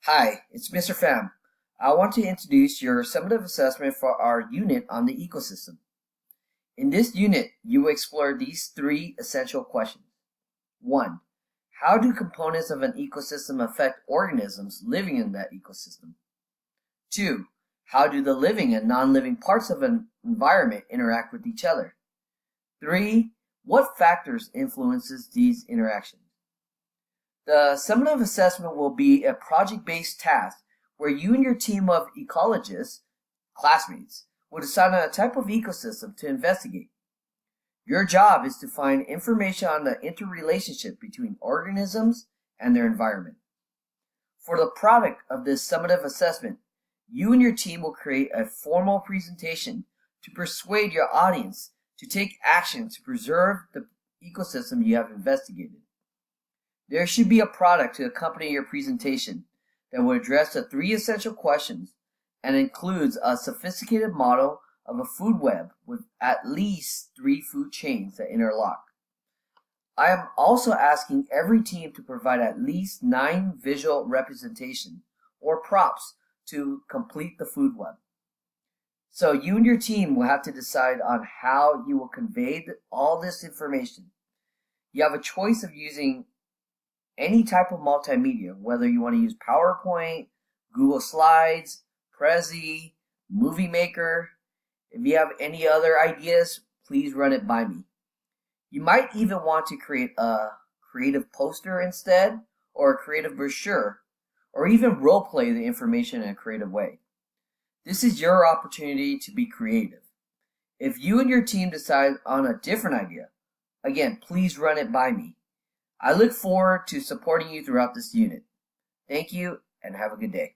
Hi, it's Mr. Pham. I want to introduce your summative assessment for our unit on the ecosystem. In this unit, you will explore these three essential questions. 1. How do components of an ecosystem affect organisms living in that ecosystem? 2. How do the living and non-living parts of an environment interact with each other? 3. What factors influences these interactions? The summative assessment will be a project-based task where you and your team of ecologists, classmates, will decide on a type of ecosystem to investigate. Your job is to find information on the interrelationship between organisms and their environment. For the product of this summative assessment, you and your team will create a formal presentation to persuade your audience to take action to preserve the ecosystem you have investigated. There should be a product to accompany your presentation that will address the three essential questions and includes a sophisticated model of a food web with at least 3 food chains that interlock. I am also asking every team to provide at least 9 visual representation or props to complete the food web. So you and your team will have to decide on how you will convey all this information. You have a choice of using any type of multimedia, whether you want to use PowerPoint, Google Slides, Prezi, Movie Maker. If you have any other ideas, please run it by me. You might even want to create a creative poster instead, or a creative brochure, or even role play the information in a creative way. This is your opportunity to be creative. If you and your team decide on a different idea, again, please run it by me. I look forward to supporting you throughout this unit. Thank you and have a good day.